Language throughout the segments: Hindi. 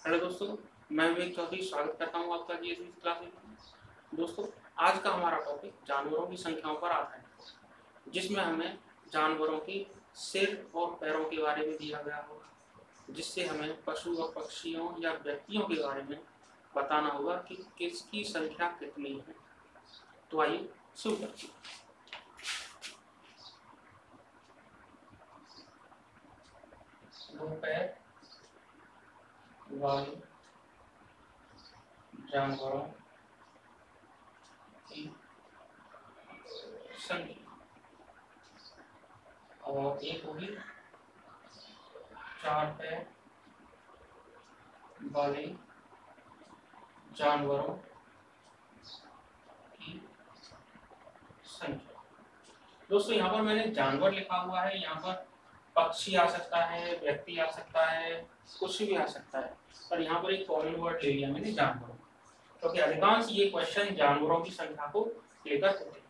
हेलो दोस्तों, मैं विवेक चौधरी स्वागत करता हूं आपका जीएस क्लास में। दोस्तों, आज का हमारा टॉपिक जानवरों की संख्याओं पर आता है, जिसमें हमें जानवरों की सिर और पैरों के बारे में दिया गया होगा, जिससे हमें पशु और पक्षियों या व्यक्तियों के बारे में बताना होगा कि किसकी संख्या कितनी है। तो आइए शुरू करते हैं। दो पैर वाले जानवरों की संख्या और एक होगी चार पैर वाले जानवरों की संख्या। दोस्तों, यहाँ पर मैंने जानवर लिखा हुआ है, यहाँ पर पक्षी आ सकता है, व्यक्ति आ सकता है, कुछ भी आ सकता है, पर यहाँ पर एक कॉमन वर्ड ले लिया मैंने जानवरों, क्योंकि अधिकांश ये क्वेश्चन जानवरों की संख्या को लेकर होते हैं।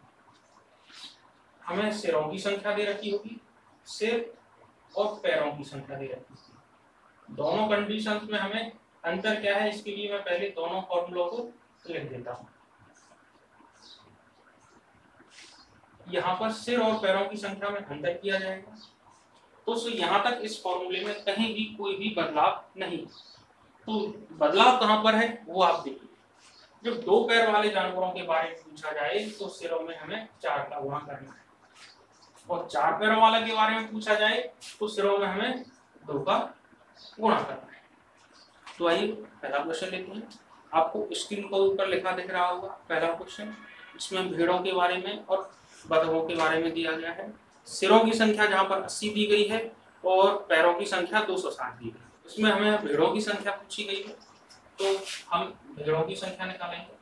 हमें सिरों की संख्या दे रखी होगी, सिर और पैरों की संख्या दे रखी होगी। दोनों कंडीशंस में हमें अंतर क्या है, इसके लिए मैं पहले दोनों फॉर्मूलों को लिख देता हूँ। यहाँ पर सिर और पैरों की संख्या में अंतर किया जाएगा। तो यहाँ तक इस फॉर्मूले में कहीं भी कोई भी बदलाव नहीं। तो बदलाव कहाँ पर है वो आप देखिए। जब दो पैर वाले जानवरों के बारे में पूछा जाए तो सिरों में हमें 4 का गुणा करना है, और 4 पैरों वाले के बारे में पूछा जाए तो सिरों में हमें 2 का गुणा करना है। तो आइए पहला क्वेश्चन लेते हैं। आपको स्क्रीन को ऊपर लिखा दिख रहा होगा पहला क्वेश्चन, इसमें भेड़ों के बारे में और बतखों के बारे में दिया गया है। सिरों की संख्या जहाँ पर 80 दी गई है और पैरों की संख्या 260 दी गई है। इसमें हमें भेड़ों की संख्या पूछी गई है, तो हम भेड़ों की संख्या निकालेंगे।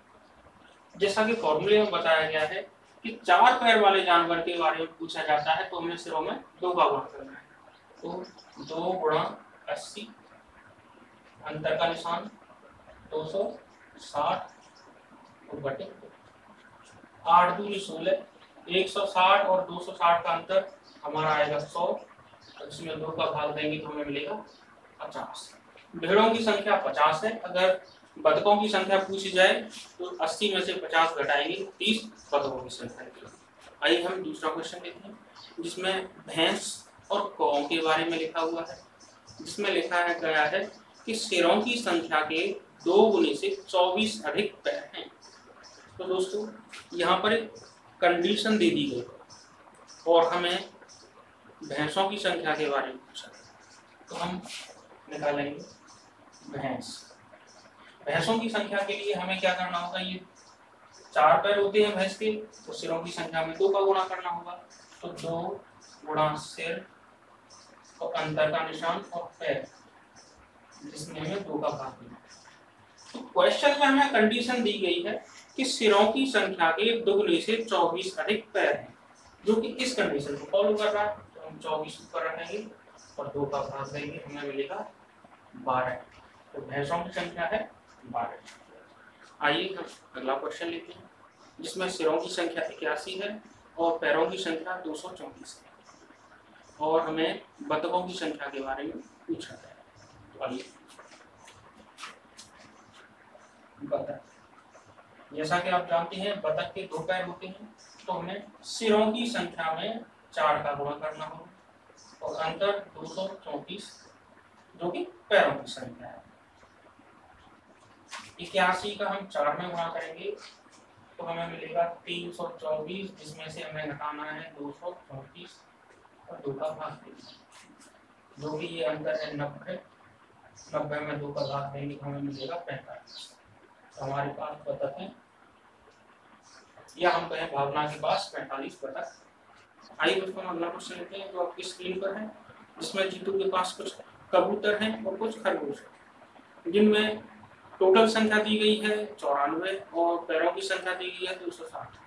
जैसा कि फॉर्मूले में बताया गया है कि 4 पैर वाले जानवर के बारे में पूछा जाता है तो हमें सिरों में 2 का गुणा करना है। तो 2 गुणा 80, अंतर का निशान 260 बटे 8 दूनी 16, 160 और 260 का अंतर हमारा आएगा 100। इसमें 2 का भाग देंगे तो हमें मिलेगा 50। भेड़ों की संख्या 50 है। अगर बतखों की संख्या पूछी जाए तो 80 में से 50 घटाएंगे 30 बतखों की संख्या। आइए हम दूसरा क्वेश्चन लेते हैं, जिसमें भैंस और गौ के बारे में लिखा हुआ है, जिसमें लिखा गया है कि सिरों की संख्या के 2 गुने से 24 अधिक पैर हैं। तो दोस्तों, यहाँ पर एक कंडीशन दे दी गई और हमें भैंसों की संख्या के बारे में पूछा, तो हम निकालेंगे भैंसों की संख्या के लिए हमें क्या करना होगा। ये 4 पैर होते हैं भैंस के, तो सिरों की संख्या में 2 का गुणा करना होगा। तो 2 गुणा सिर और अंतर का निशान और पैर, जिसमें हमें 2 का भाग देना। तो क्वेश्चन में हमें कंडीशन दी गई है कि सिरों की संख्या के 2 गुने से 24 अधिक पैर हैं, जो कि इस कंडीशन को फॉलो कर रहा है। तो हम 24 ऊपर रखेंगे और 2 का भाग देंगे, हमें मिलेगा 12। तो भैंसों की संख्या है 12। आइए हम अगला क्वेश्चन लेते हैं, जिसमें सिरों की संख्या 81 है और पैरों की संख्या 234 है, और हमें बतखों की संख्या के बारे में पूछा गया है। तो आइए बतख, जैसा कि आप जानते हैं बतख के 2 पैर होते हैं, तो हमें सिरों की संख्या में 4 का गुणा करना होगा और अंतर 234 जो कि पैरों की संख्या है। 81 का हम 4 में गुणा करेंगे तो हमें मिलेगा 324, जिसमें से हमें घटाना है 234 और 2 का भाग देंगे, जो कि ये अंतर है 90। 90 में 2 का भाग देंगे तो हमें मिलेगा 45। तो हमारे पास बतख है, या हम कहें भावना के पास 45 बतख। आइए दोस्तों हम अगला क्वेश्चन लेते हैं, जो आपकी स्क्रीन पर है, जिसमें जीतू के पास कुछ कबूतर हैं और कुछ खरगोश हैं, जिनमें टोटल संख्या दी गई है 94 और पैरों की संख्या दी गई है 260।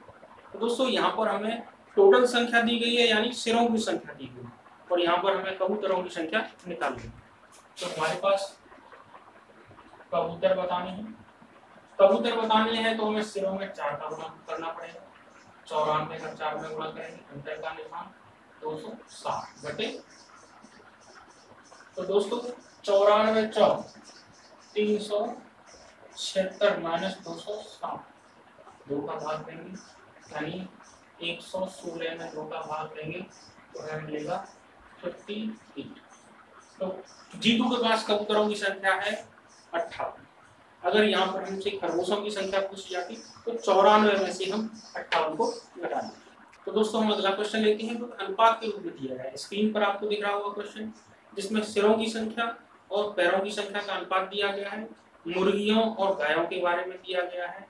तो दोस्तों, यहाँ पर हमें टोटल संख्या दी गई है, यानी सिरों की संख्या दी गई है, और यहाँ पर हमें कबूतरों की संख्या निकालनी है। तो हमारे पास कबूतर बताने हैं। कबूतर बताने हैं तो हमें सिरों में 4 का गुणा करना पड़ेगा। 94 का 4 में गुणा करेंगे, अंतर का निशान 260 बटे। तो दोस्तों 94 4 376 माइनस 260, 2 का भाग देंगे यानी 116 में 2 का भाग देंगे तो हमें मिलेगा 58। तो G2 के पास कबूतरों की संख्या है 58। अगर यहाँ पर हमसे खरगोशों की संख्या पूछी जाती तो 94 में से हम 58 को घटा देंगे। तो दोस्तों हम अगला क्वेश्चन लेते हैं, तो अनुपात के रूप में दिया है। स्क्रीन पर आपको दिख रहा होगा क्वेश्चन, जिसमें सिरों की संख्या और पैरों की संख्या का अनुपात दिया गया है, मुर्गियों और गायों के बारे में दिया गया है,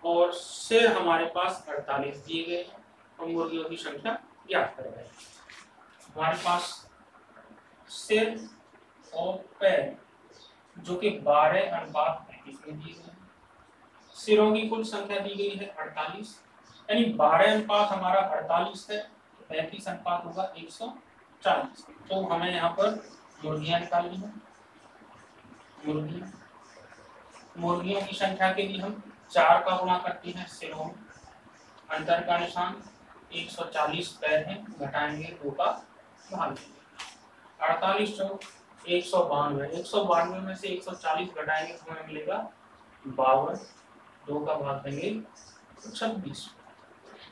और सिर हमारे पास 48 दिए गए हैं और मुर्गियों की संख्या ज्ञात कर रहे हैं। हमारे पास सिर और पैर जो कि 12:35 में दिए गए हैं। सिरों की कुल संख्या दी गई है 48, यानी 12 अनुपात हमारा 48 है, 35 अनुपात होगा 140। तो हमें यहाँ पर मुर्गियां निकालनी है। मुर्गियों की संख्या के लिए हम 4 का गुणा करते हैं सिरों में, अंतर का निशान 140 पैर है, घटाएंगे 2 का भाग देंगे, 48 चौक 192 में से 140 घटाएंगे तो हमें मिलेगा 52, 2 का भाग देंगे 26।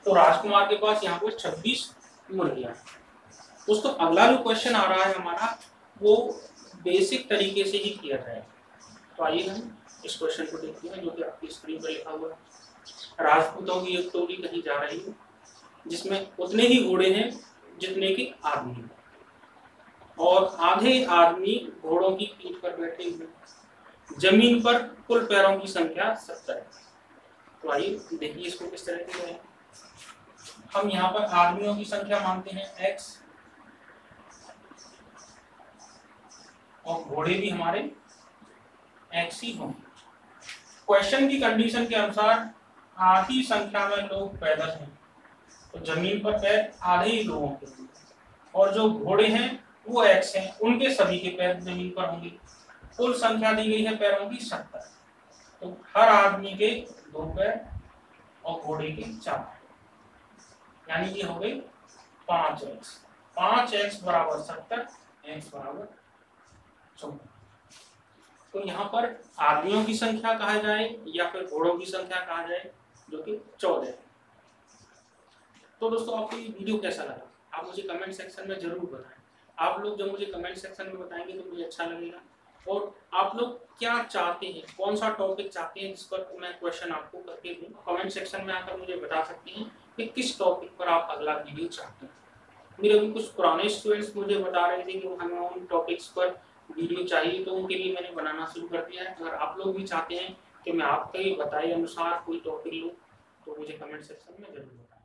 तो राजकुमार के पास यहाँ पर 26 मुर्गियां। दोस्तों अगला जो क्वेश्चन आ रहा है हमारा वो बेसिक तरीके से ही किया जाएगा। तो आइए हम इस क्वेश्चन को देखते हैं, जो कि आपकी स्क्रीन पर लिखा हुआ है। राजपूतों की एक टोली कहीं जा रही है जिसमें उतने ही घोड़े हैं जितने के आदमी हैं, और आधे आदमी घोड़ों की पीठ पर बैठे हुए, जमीन पर कुल पैरों की संख्या 70 है। तो आइए देखिए इसको किस तरह से करें। हम यहाँ पर आदमियों की संख्या मानते हैं x, और घोड़े भी हमारे x ही होंगे। क्वेश्चन की कंडीशन के अनुसार आधी संख्या में लोग पैदल हैं, तो जमीन पर पैर आधे ही लोगों के होंगे, और जो घोड़े हैं वो x हैं, उनके सभी के पैर जमीन पर होंगे। कुल संख्या दी गई है पैरों की 70, तो हर आदमी के 2 पैर और घोड़े के 4, यानी ये हो गई 5x। 5x बराबर 70, x बराबर 14। तो यहाँ पर आदमियों की संख्या कहा जाए या फिर घोड़ों की संख्या कहा जाए, जो कि 14 है। तो दोस्तों आपको ये वीडियो कैसा लगा आप मुझे कमेंट सेक्शन में जरूर बताएं। आप लोग जब मुझे कमेंट सेक्शन में बताएंगे तो मुझे अच्छा लगेगा। और आप लोग क्या चाहते हैं, कौन सा टॉपिक चाहते हैं जिस पर मैं क्वेश्चन आपको करके दूं, कमेंट सेक्शन में आकर मुझे बता सकते हैं कि किस टॉपिक पर आप अगला वीडियो चाहते हैं। मेरे अभी कुछ पुराने स्टूडेंट्स मुझे बता रहे थे कि हमें उन टॉपिक्स पर वीडियो चाहिए, तो उनके लिए मैंने बनाना शुरू कर दिया है। अगर आप लोग भी चाहते हैं कि मैं आपके बताए अनुसार कोई टॉपिक लूँ तो मुझे कमेंट सेक्शन में जरूर बताएं।